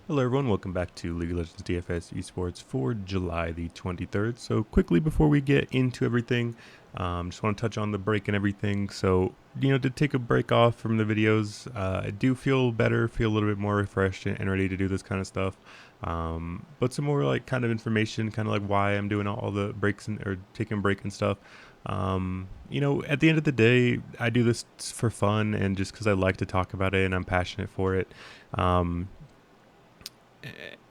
Hello everyone, welcome back to League of Legends DFS Esports for July the 23rd. So quickly before we get into everything, just want to touch on the break and everything. So, to take a break off from the videos, I do feel better, feel a little bit more refreshed and ready to do this kind of stuff. But some more like kind of information, kind of like why I'm doing all the breaks or taking a break and stuff. At the end of the day, I do this for fun and just because I like to talk about it and I'm passionate for it.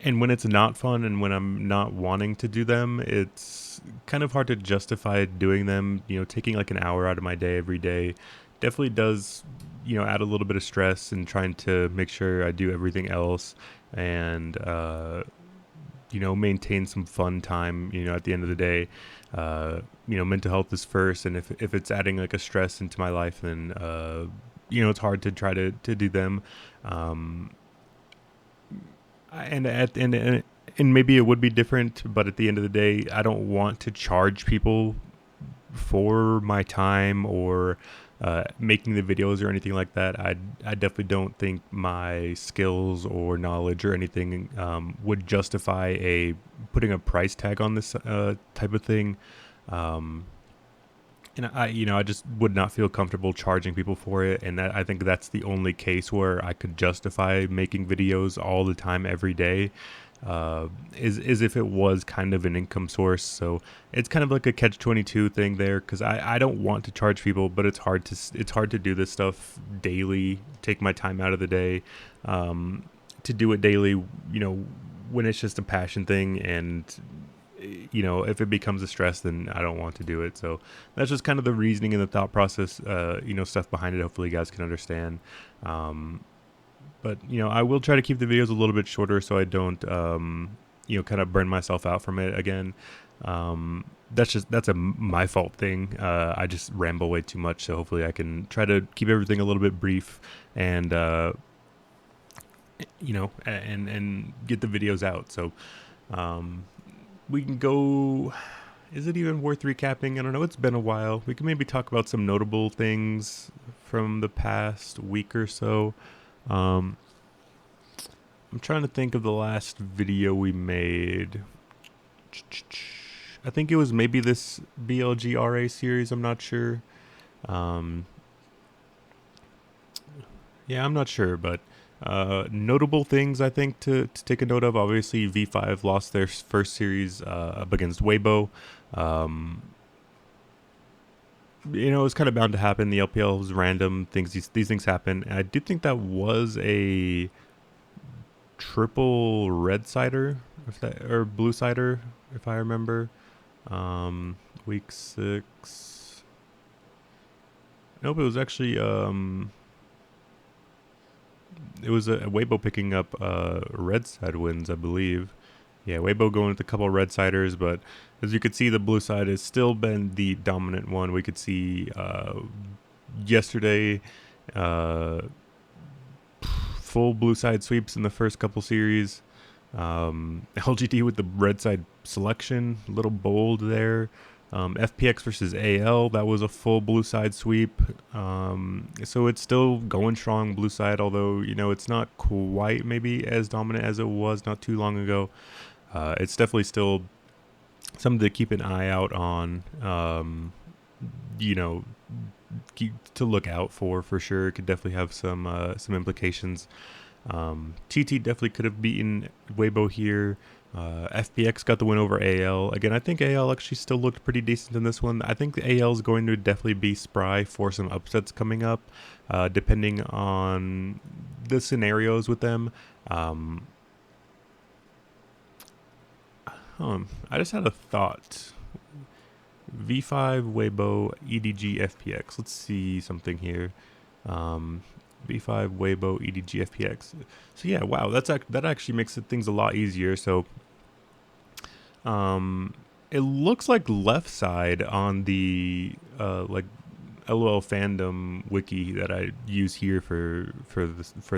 And when it's not fun and when I'm not wanting to do them, it's kind of hard to justify doing them. Taking like an hour out of my day every day definitely does, add a little bit of stress and trying to make sure I do everything else and, maintain some fun time, at the end of the day. Mental health is first. And if it's adding like a stress into my life, then, it's hard to try to do them. And maybe it would be different, but at the end of the day, I don't want to charge people for my time or making the videos or anything like that. I definitely don't think my skills or knowledge or anything would justify putting a price tag on this type of thing. And I just would not feel comfortable charging people for it. And I think that's the only case where I could justify making videos all the time, every day, is if it was kind of an income source. So it's kind of like a catch-22 thing there, because I don't want to charge people, but it's hard to do this stuff daily, take my time out of the day, to do it daily, when it's just a passion thing. And if it becomes a stress, then I don't want to do it. So that's just kind of the reasoning and the thought process, stuff behind it. Hopefully you guys can understand. But I will try to keep the videos a little bit shorter so I don't, kind of burn myself out from it again. That's my fault thing. I just ramble way too much. So hopefully I can try to keep everything a little bit brief and, and get the videos out. So, we can go. Is it even worth recapping? I don't know. It's been a while. We can maybe talk about some notable things from the past week or so. I'm trying to think of the last video we made. I think it was maybe this BLGRA series. I'm not sure. Yeah, I'm not sure, but notable things I think to take a note of. Obviously, V5 lost their first series up against Weibo. It's kind of bound to happen. The LPL is random. These things happen. And I do think that was a triple red cider, or blue cider, if I remember. Week 6. Nope, it was actually it was a Weibo picking up red side wins, I believe. Yeah, Weibo going with a couple of red siders, but as you could see, the blue side has still been the dominant one. We could see yesterday full blue side sweeps in the first couple series. LGD with the red side selection, a little bold there. FPX versus AL, that was a full blue side sweep. So it's still going strong blue side, although, it's not quite maybe as dominant as it was not too long ago. It's definitely still something to keep an eye out on, to look out for sure. It could definitely have some implications. TT definitely could have beaten Weibo here. FPX got the win over AL. Again, I think AL actually still looked pretty decent in this one. I think the AL is going to definitely be spry for some upsets coming up, depending on the scenarios with them. I just had a thought. V5, Weibo, EDG, FPX. Let's see something here. V5, Weibo, EDG, FPX. So yeah, wow, that actually makes things a lot easier. So, it looks like left side on the like LOL fandom wiki that I use here for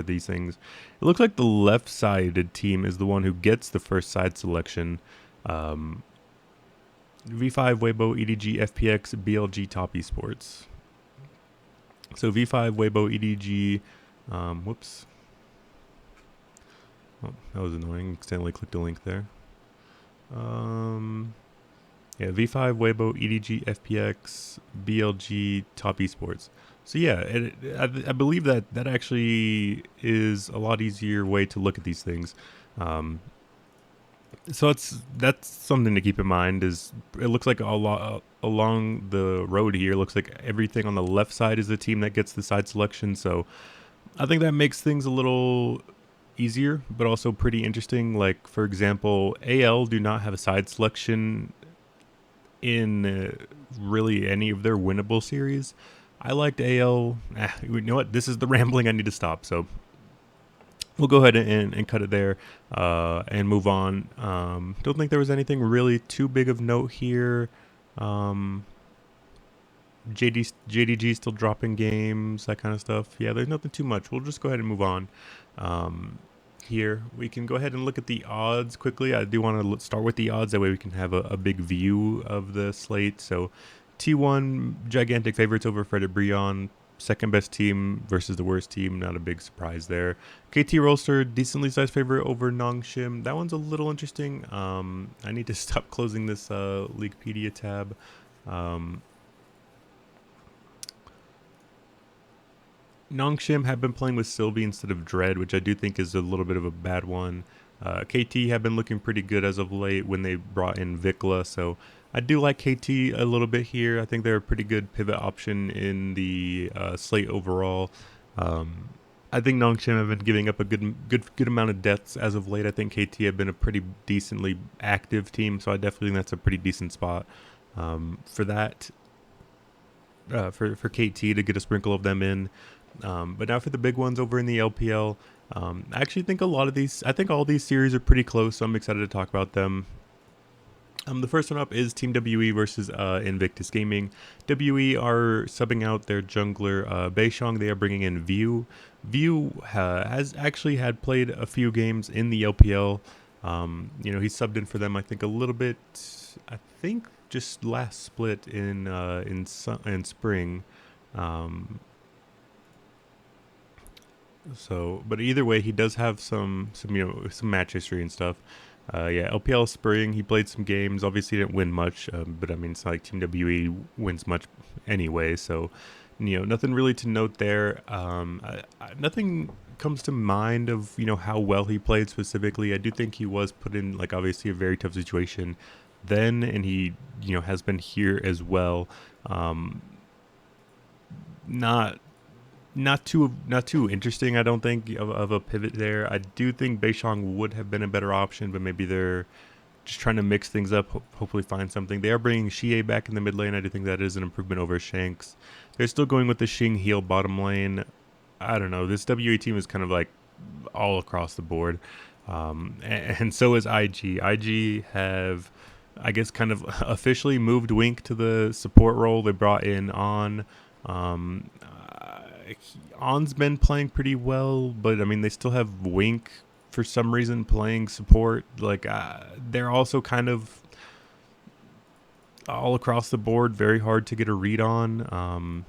these things. It looks like the left-sided team is the one who gets the first side selection. V5, Weibo, EDG, FPX, BLG, Top Esports. So V5, Weibo, EDG, whoops. Oh, that was annoying. Accidentally clicked a link there. Yeah, V5, Weibo, EDG, FPX, BLG, Top Esports. So yeah, I believe that actually is a lot easier way to look at these things. Um, so that's something to keep in mind. Is it looks like a lot along the road here. Looks like everything on the left side is the team that gets the side selection. So I think that makes things a little easier, but also pretty interesting. Like for example, AL do not have a side selection in really any of their winnable series. I liked AL. You know what? This is the rambling. I need to stop. So we'll go ahead and cut it there and move on. Don't think there was anything really too big of note here. JDG still dropping games, that kind of stuff. Yeah, there's nothing too much. We'll just go ahead and move on. Here we can go ahead and look at the odds quickly. I do want to start with the odds, that way we can have a big view of the slate. So T1 gigantic favorites over Frederick Brion, second best team versus the worst team, not a big surprise there. KT Rolster decently sized favorite over Nongshim. That one's a little interesting. I need to stop closing this Leaguepedia tab. Nongshim have been playing with Sylvie instead of Dread, which I do think is a little bit of a bad one. KT have been looking pretty good as of late when they brought in Vikla, so I do like KT a little bit here. I think they're a pretty good pivot option in the slate overall. I think Nongshim have been giving up a good amount of deaths as of late. I think KT have been a pretty decently active team, so I definitely think that's a pretty decent spot for that. For KT to get a sprinkle of them in. But now for the big ones over in the LPL, I actually think I think all these series are pretty close, so I'm excited to talk about them. The first one up is Team WE versus Invictus Gaming. WE are subbing out their jungler Beishong. They are bringing in View. View has actually had played a few games in the LPL. He subbed in for them, I think, a little bit. I think just last split in spring. But either way, he does have some match history and stuff. LPL spring, he played some games. Obviously, didn't win much, but I mean, it's not like Team WE wins much anyway. So, nothing really to note there. Nothing comes to mind of how well he played specifically. I do think he was put in obviously a very tough situation then, and he has been here as well. Not too interesting, I don't think, of a pivot there. I do think Beishong would have been a better option, but maybe they're just trying to mix things up, hopefully find something. They are bringing Xie back in the mid lane. I do think that is an improvement over Shanks. They're still going with the Xing heal bottom lane. I don't know. This WE team is kind of all across the board. And so is IG. IG have, I guess, kind of officially moved Wink to the support role. They brought in On. On's been playing pretty well, but I mean, they still have Wink for some reason playing support. They're also kind of all across the board, very hard to get a read on.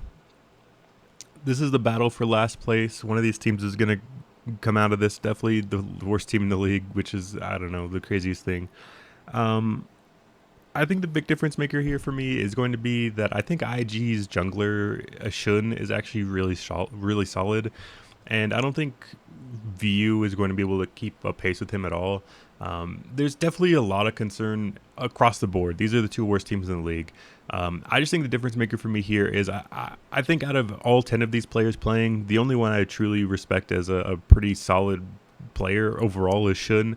This is the battle for last place. One of these teams is going to come out of this definitely the worst team in the league, which is, I don't know, the craziest thing. I think the big difference maker here for me is going to be that I think IG's jungler Shun is actually really solid, and I don't think View is going to be able to keep a pace with him at all. There's definitely a lot of concern across the board. These are the two worst teams in the league. I just think the difference maker for me here is I think out of all 10 of these players playing, the only one I truly respect as a pretty solid player overall is Shun.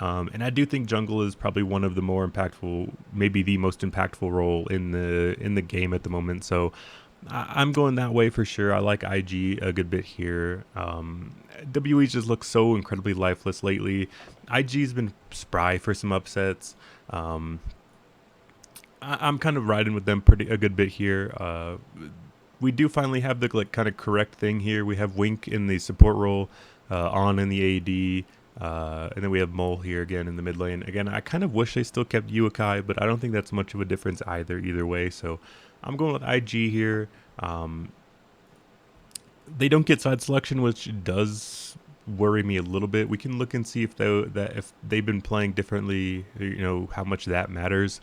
And I do think jungle is probably one of the more impactful, maybe the most impactful role in the game at the moment. So I'm going that way for sure. I like IG a good bit here. WE just looks so incredibly lifeless lately. IG's been spry for some upsets. I'm kind of riding with them a good bit here. We do finally have the kind of correct thing here. We have Wink in the support role, On in the AD. And then we have Mole here again in the mid lane. Again, I kind of wish they still kept Uakai, but I don't think that's much of a difference either way. So I'm going with IG here. They don't get side selection, which does worry me a little bit. We can look and see if if they've been playing differently, how much that matters.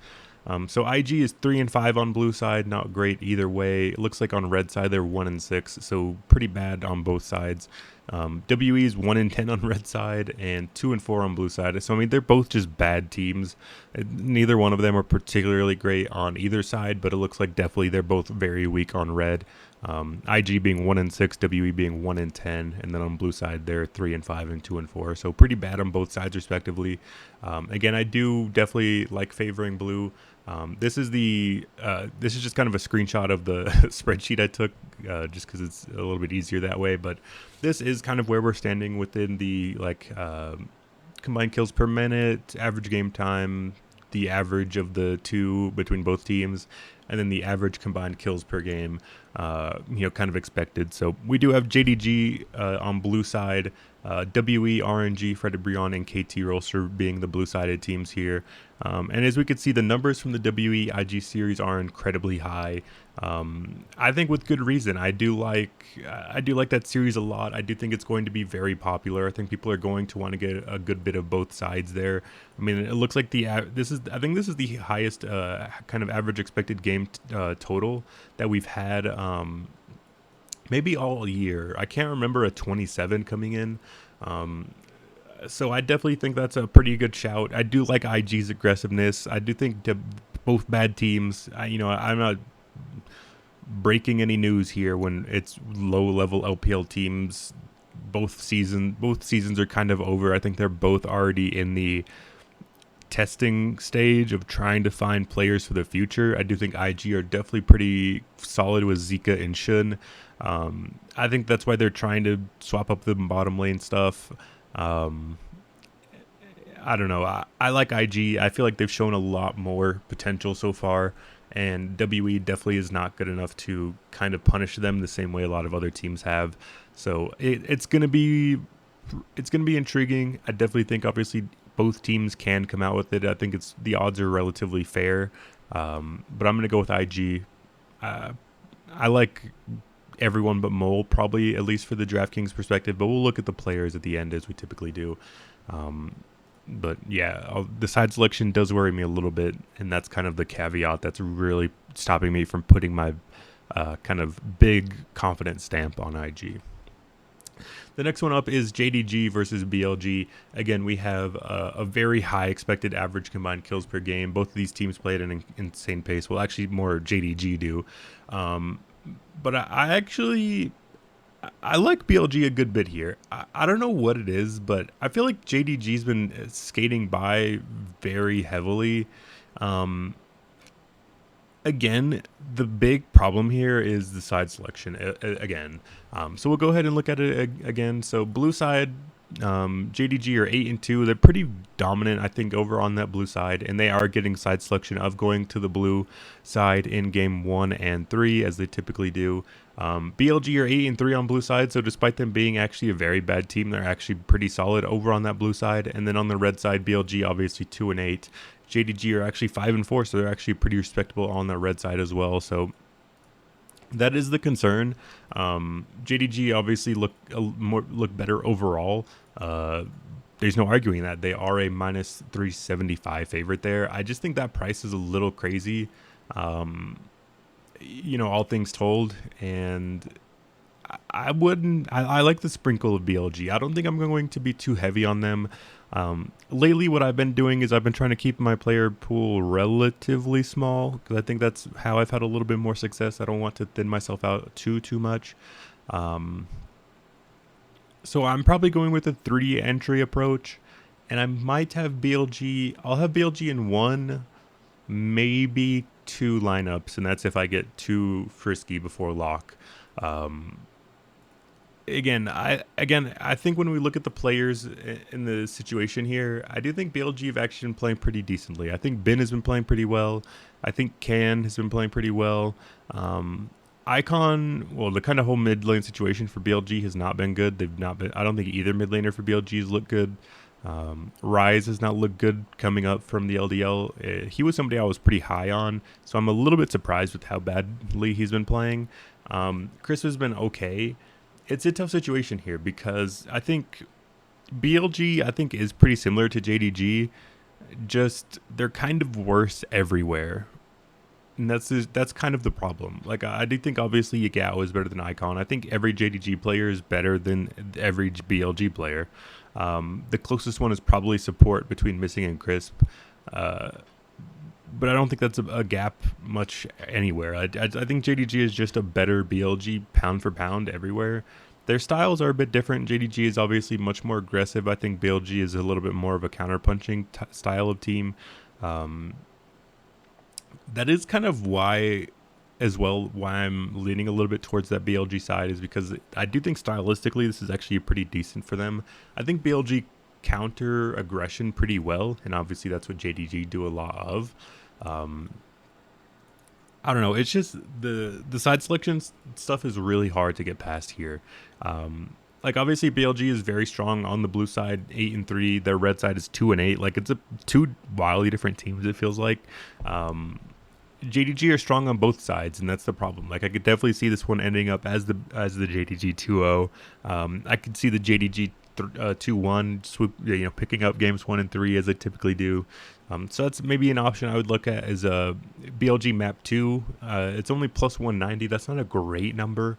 So IG is 3-5 on blue side, not great either way. It looks like on red side they're 1-6, so pretty bad on both sides. WE is 1-10 on red side and 2-4 on blue side. So I mean they're both just bad teams. Neither one of them are particularly great on either side, but it looks like definitely they're both very weak on red. IG being 1-6, WE being 1-10, and then on blue side they're 3-5 and 2-4. So pretty bad on both sides respectively. Again, I do definitely like favoring blue. This is just kind of a screenshot of the spreadsheet I took, just because it's a little bit easier that way. But this is kind of where we're standing within the combined kills per minute, average game time, the average of the two between both teams, and then the average combined kills per game, kind of expected. So we do have JDG on blue side, WE, RNG, Fred Brion, and KT Rolster being the blue-sided teams here. And as we can see, the numbers from the WE IG series are incredibly high. I think with good reason. I do like that series a lot. I do think it's going to be very popular. I think people are going to want to get a good bit of both sides there. I mean, it looks like I think this is the highest kind of average expected game total that we've had. Maybe all year. I can't remember a 27 coming in. So I definitely think that's a pretty good shout. I do like IG's aggressiveness. I do think both bad teams. I'm not breaking any news here when it's low-level LPL teams. Both seasons are kind of over. I think they're both already in the testing stage of trying to find players for the future. I do think IG are definitely pretty solid with Zika and Shun. I think that's why they're trying to swap up the bottom lane stuff. I don't know. I like IG. I feel like they've shown a lot more potential so far, and WE definitely is not good enough to kind of punish them the same way a lot of other teams have. So it's gonna be intriguing. I definitely think obviously both teams can come out with it. I think the odds are relatively fair, but I'm gonna go with IG. I like everyone but Mole, probably, at least for the DraftKings perspective, but we'll look at the players at the end as we typically do. But yeah, the side selection does worry me a little bit, and that's kind of the caveat that's really stopping me from putting my kind of big confidence stamp on IG. The next one up is JDG versus BLG. Again, we have a very high expected average combined kills per game. Both of these teams play at an insane pace. Well, actually, more JDG do. But I like BLG a good bit here. I don't know what it is, but I feel like JDG's been skating by very heavily. Again, the big problem here is the side selection again. So we'll go ahead and look at it again. So blue side, JDG are 8-2. They're pretty dominant, I think, over on that blue side, and they are getting side selection of going to the blue side in game 1 and 3, as they typically do. BLG are 8-3 on blue side, so despite them being actually a very bad team, they're actually pretty solid over on that blue side. And then on the red side, BLG obviously 2-8. JDG are actually 5-4, so they're actually pretty respectable on the red side as well. So that is the concern. JDG obviously look better overall. There's no arguing that they are a minus 375 favorite there. I just think that price is a little crazy. All things told, and I like the sprinkle of BLG. I don't think I'm going to be too heavy on them. Lately, what I've been doing is I've been trying to keep my player pool relatively small, because I think that's how I've had a little bit more success. I don't want to thin myself out too much. So I'm probably going with a 3 entry approach, and I might have BLG. I'll have BLG in 1, maybe 2 lineups, and that's if I get too frisky before lock. Again, I think when we look at the players in the situation here, I do think BLG have actually been playing pretty decently. I think Ben has been playing pretty well. I think Can has been playing pretty well. Icon, well, the kind of whole mid lane situation for BLG has not been good. They've not been. I don't think either mid laner for BLG has looked good. Rise has not looked good coming up from the LDL. He was somebody I was pretty high on, so I'm a little bit surprised with how badly he's been playing. Chris has been okay. It's a tough situation here because I think BLG, I think, is pretty similar to JDG. Just they're kind of worse everywhere. And that's kind of the problem. Like I do think obviously Yagao is better than Icon. I think every JDG player is better than every BLG player. The closest one is probably support between Missing and Crisp. Uh, but I don't think that's a gap much anywhere. I think JDG is just a better BLG pound for pound everywhere. Their styles are a bit different. JDG is obviously much more aggressive. I think BLG is a little bit more of a counter-punching style of team. Um, that is kind of why, as well, why I'm leaning a little bit towards that BLG side is because I do think stylistically this is actually pretty decent for them. I think BLG counter aggression pretty well, and obviously that's what JDG do a lot of. Um, I don't know. It's just the side selection stuff is really hard to get past here. Like obviously BLG is very strong on the blue side, 8-3. Their red side is 2-8. Like it's two wildly different teams. It feels like. JDG are strong on both sides, and that's the problem. Like I could definitely see this one ending up as the JDG 2-0. I could see the JDG 2-1 swoop, picking up games 1 and 3 as they typically do. So that's maybe an option I would look at as a BLG map 2. It's only plus 190. That's not a great number.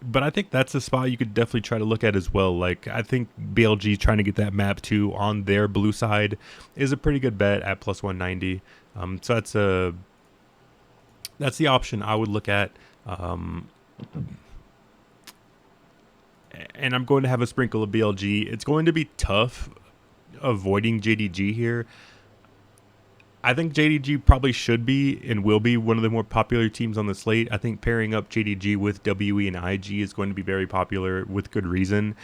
But I think that's a spot you could definitely try to look at as well. Like I think BLG trying to get that map 2 on their blue side is a pretty good bet at plus 190. So that's the option I would look at. And I'm going to have a sprinkle of BLG. It's going to be tough avoiding JDG here. I think JDG probably should be and will be one of the more popular teams on the slate. I think pairing up JDG with WE and IG is going to be very popular with good reason.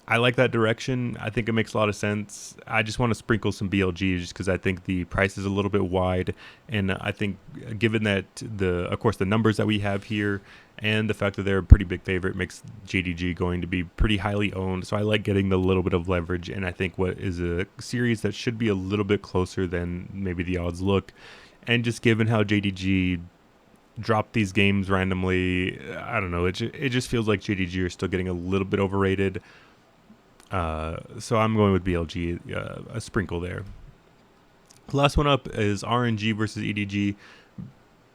I like that direction. I think it makes a lot of sense. I just want to sprinkle some BLG just because I think the price is a little bit wide. And I think given that of course, the numbers that we have here and the fact that they're a pretty big favorite makes JDG going to be pretty highly owned. So I like getting the little bit of leverage. And I think what is a series that should be a little bit closer than maybe the odds look. And just given how JDG dropped these games randomly, I don't know. It just feels like JDG are still getting a little bit overrated. So I'm going with BLG, a sprinkle there. Last one up is RNG versus EDG.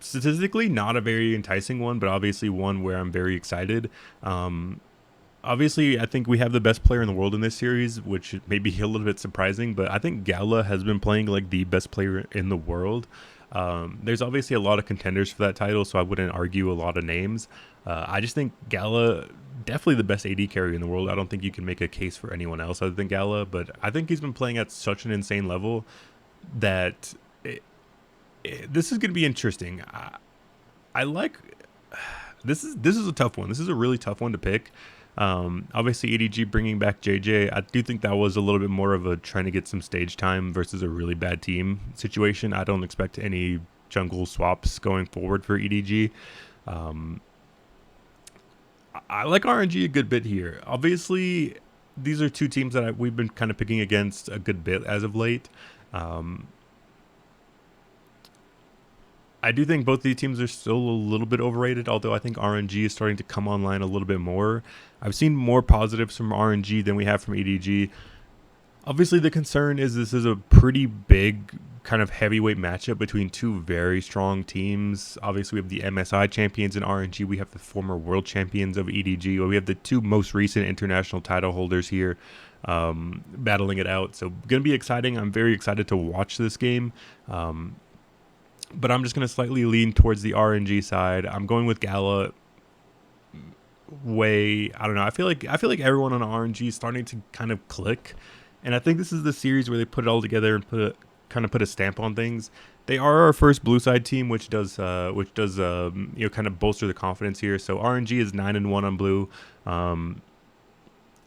Statistically, not a very enticing one, but obviously one where I'm very excited. Obviously, I think we have the best player in the world in this series, which may be a little bit surprising, but I think Gala has been playing like the best player in the world. There's obviously a lot of contenders for that title, so I wouldn't argue a lot of names. I just think Gala, definitely the best AD carry in the world. I don't think you can make a case for anyone else other than Gala, but I think he's been playing at such an insane level that this is going to be interesting. I like this is a tough one. This is a really tough one to pick. Obviously EDG bringing back JJ, I do think that was a little bit more of a trying to get some stage time versus a really bad team situation. I don't expect any jungle swaps going forward for EDG. I like RNG a good bit here. Obviously, these are two teams that we've been kind of picking against a good bit as of late. I do think both these teams are still a little bit overrated, although I think RNG is starting to come online a little bit more. I've seen more positives from RNG than we have from EDG. Obviously, the concern is this is a pretty big kind of heavyweight matchup between two very strong teams. Obviously, we have the MSI champions in RNG. We have the former world champions of EDG. We have the two most recent international title holders here battling it out. So, going to be exciting. I'm very excited to watch this game. But I'm just going to slightly lean towards the RNG side. I'm going with Gala. I don't know. I feel like everyone on RNG is starting to kind of click. And I think this is the series where they put it all together and put a stamp on things. They are our first blue side team, which does kind of bolster the confidence here. So RNG is 9-1 on blue.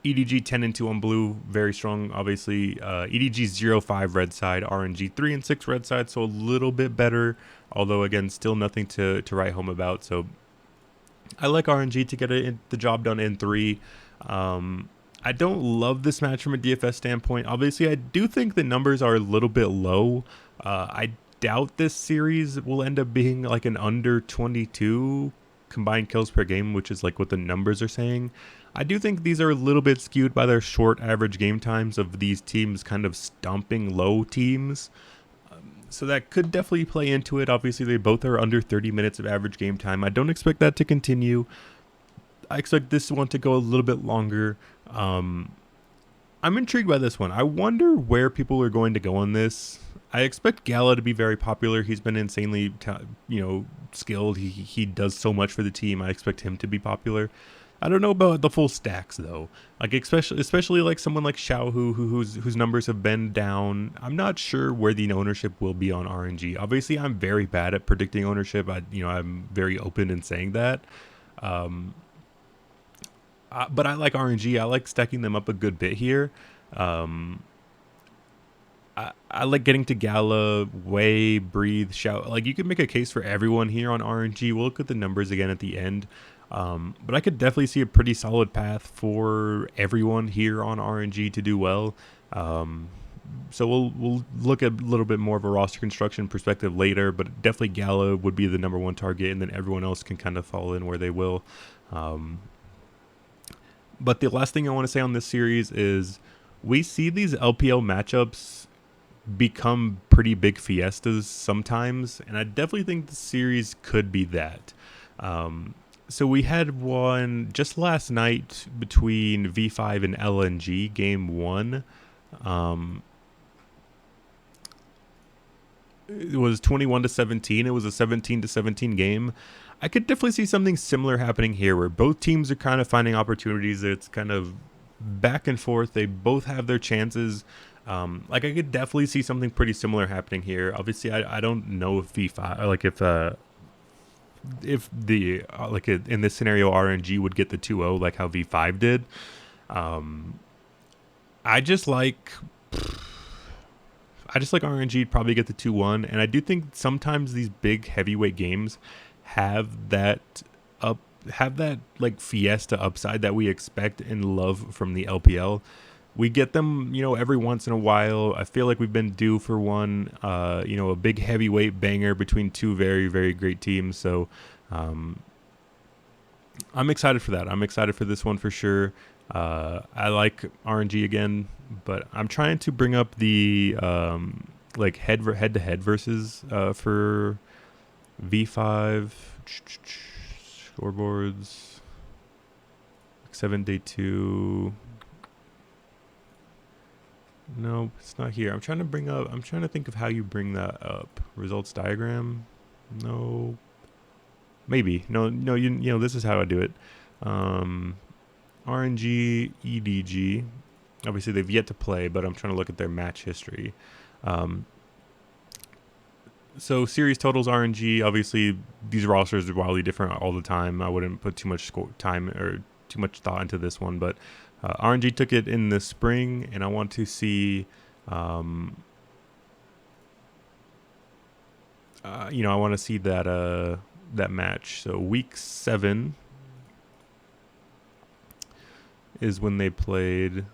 EDG 10-2 on blue, very strong. Obviously, EDG 0-5 red side, RNG 3-6 red side, so a little bit better. Although again, still nothing to write home about. So I like RNG to get the job done in 3. I don't love this match from a DFS standpoint. Obviously, I do think the numbers are a little bit low. I doubt this series will end up being like an under 22 combined kills per game, which is like what the numbers are saying. I do think these are a little bit skewed by their short average game times of these teams kind of stomping low teams. So that could definitely play into it. Obviously, they both are under 30 minutes of average game time. I don't expect that to continue. I expect this one to go a little bit longer. I'm intrigued by this one. I wonder where people are going to go on this. I expect Gala to be very popular. He's been insanely, skilled. He does so much for the team. I expect him to be popular. I don't know about the full stacks though. Like especially like someone like Xiao whose numbers have been down. I'm not sure where the ownership will be on RNG. Obviously, I'm very bad at predicting ownership. I'm very open in saying that. But I like RNG. I like stacking them up a good bit here. I like getting to Gala, Way, Breathe, Shout. Like, you could make a case for everyone here on RNG. We'll look at the numbers again at the end. But I could definitely see a pretty solid path for everyone here on RNG to do well. So we'll look at a little bit more of a roster construction perspective later, but definitely Gala would be the number one target, and then everyone else can kind of fall in where they will. But the last thing I want to say on this series is we see these LPL matchups become pretty big fiestas sometimes, and I definitely think the series could be that. So we had one just last night between V5 and LNG, game 1. It was 21-17. It was a 17-17 game. I could definitely see something similar happening here where both teams are kind of finding opportunities. It's kind of back and forth. They both have their chances. I could definitely see something pretty similar happening here. Obviously, I don't know if V5, if the in this scenario RNG would get the 2-0 like how V5 did. I just like RNG to probably get the 2-1, and I do think sometimes these big heavyweight games have that like fiesta upside that we expect and love from the LPL. We get them, every once in a while. I feel like we've been due for one, a big heavyweight banger between two very, very great teams. So I'm excited for that. I'm excited for this one for sure. I like RNG again, but I'm trying to bring up the head-to-head versus for V5 scoreboards 7-day 2. No, it's not here. I'm trying to think of how you bring that up. Results diagram? No. Maybe. No, this is how I do it. RNG, EDG. Obviously, they've yet to play, but I'm trying to look at their match history. So series totals RNG, obviously these rosters are wildly different all the time. I wouldn't put too much time or too much thought into this one, but RNG took it in the spring, and I want to see, I want to see that match. So week 7 is when they played.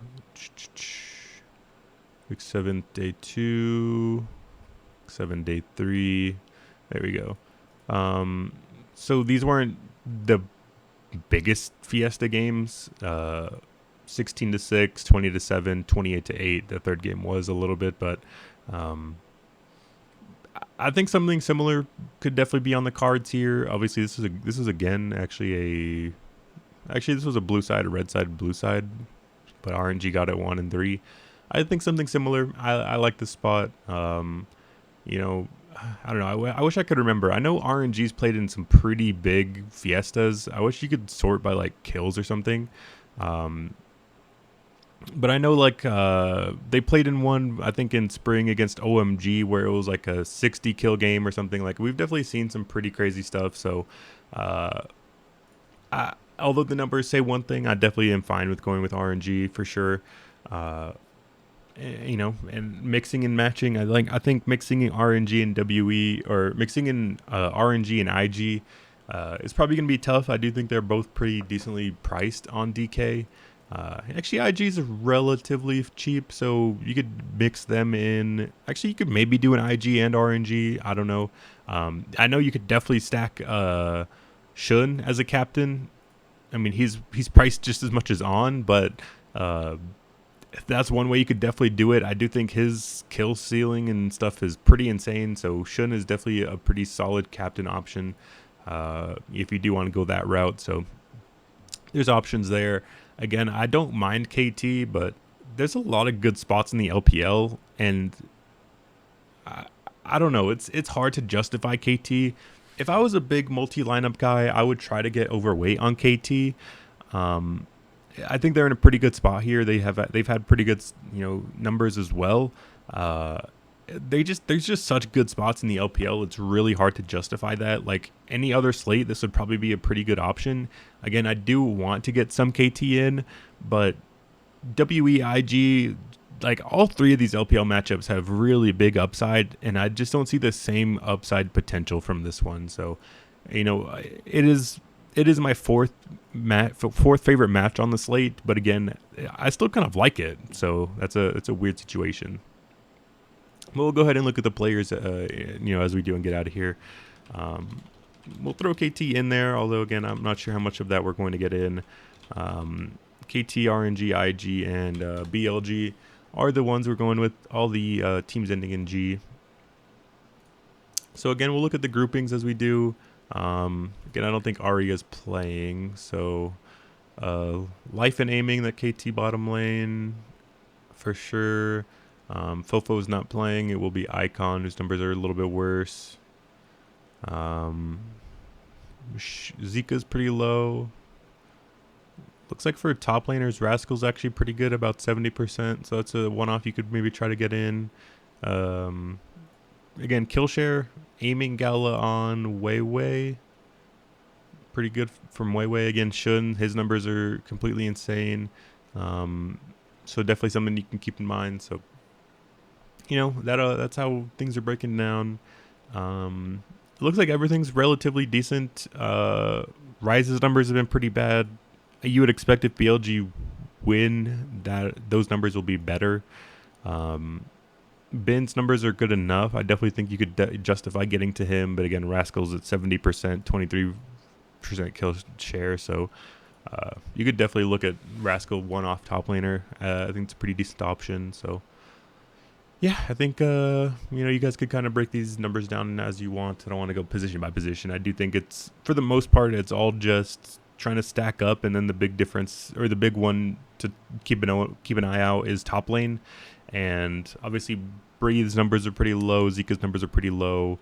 Week 7, day 2. 7, day 3. There we go. So these weren't the biggest fiesta games. 16-6, 20-7, 28-8. The third game was a little bit, but I think something similar could definitely be on the cards here. Obviously, this is again this was a blue side, a red side, blue side, but RNG got it 1 and 3. I think something similar. I like this spot. I don't know. I wish I could remember. I know RNG's played in some pretty big fiestas. I wish you could sort by like kills or something. But I know they played in one, I think in spring against OMG, where it was like a 60 kill game or something. Like, we've definitely seen some pretty crazy stuff. So although the numbers say one thing, I definitely am fine with going with RNG for sure. And mixing and matching. I think mixing in RNG and WE, or mixing in RNG and IG is probably going to be tough. I do think they're both pretty decently priced on DK. Actually, IGs are relatively cheap, so you could mix them in. Actually, you could maybe do an IG and RNG. I don't know. I know you could definitely stack Shun as a captain. I mean, he's priced just as much as On, but if that's one way you could definitely do it. I do think his kill ceiling and stuff is pretty insane. So Shun is definitely a pretty solid captain option if you do want to go that route. So there's options there. Again, I don't mind KT, but there's a lot of good spots in the LPL, and I don't know. It's hard to justify KT. If I was a big multi-lineup guy, I would try to get overweight on KT. I think they're in a pretty good spot here. They've had pretty good numbers as well. There's just such good spots in the LPL. It's really hard to justify that. Like any other slate, this would probably be a pretty good option. Again, I do want to get some KT in, but WEIG, like all three of these LPL matchups have really big upside, and I just don't see the same upside potential from this one. So, it is my fourth favorite match on the slate, but again, I still kind of like it. So it's a weird situation. We'll go ahead and look at the players, as we do and get out of here. We'll throw KT in there, although again, I'm not sure how much of that we're going to get in. KT, RNG, IG, and BLG are the ones we're going with. All the teams ending in G. So again, we'll look at the groupings as we do. Again, I don't think Ari is playing, so life and aiming, that KT bottom lane for sure. Fofo's not playing. It will be Icon, whose numbers are a little bit worse. Zika's pretty low. Looks like for top laners, Rascal's actually pretty good, about 70%. So that's a one-off you could maybe try to get in. Again, Killshare, aiming Gala on Weiwei. Pretty good from Weiwei. Again, Shun, his numbers are completely insane. So definitely something you can keep in mind. So, that's how things are breaking down. It looks like everything's relatively decent. Rise's numbers have been pretty bad. You would expect if BLG win that those numbers will be better. Ben's numbers are good enough. I definitely think you could justify getting to him, but again, Rascal's at 70%, 23% kill share, so you could definitely look at Rascal one-off top laner. I think it's a pretty decent option. So yeah, I think you guys could kind of break these numbers down as you want. I don't want to go position by position. I do think it's, for the most part, it's all just trying to stack up, and then the big difference, or the big one to keep an eye out, is top lane. And obviously Breathe's numbers are pretty low, Zika's numbers are pretty low,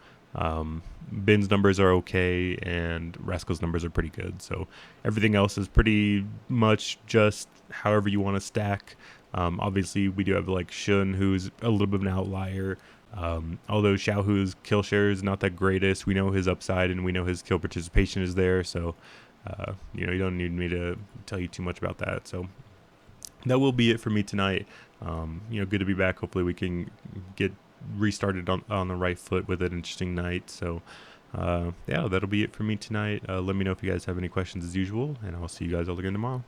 Ben's numbers are okay, and Rascal's numbers are pretty good. So everything else is pretty much just however you want to stack. Obviously we do have like Shun, who's a little bit of an outlier. Although Xiaohu's kill share is not the greatest, we know his upside and we know his kill participation is there. So you don't need me to tell you too much about that. So that will be it for me tonight. Good to be back. Hopefully we can get restarted on the right foot with an interesting night. So yeah, that'll be it for me tonight. Let me know if you guys have any questions as usual, and I'll see you guys all again tomorrow.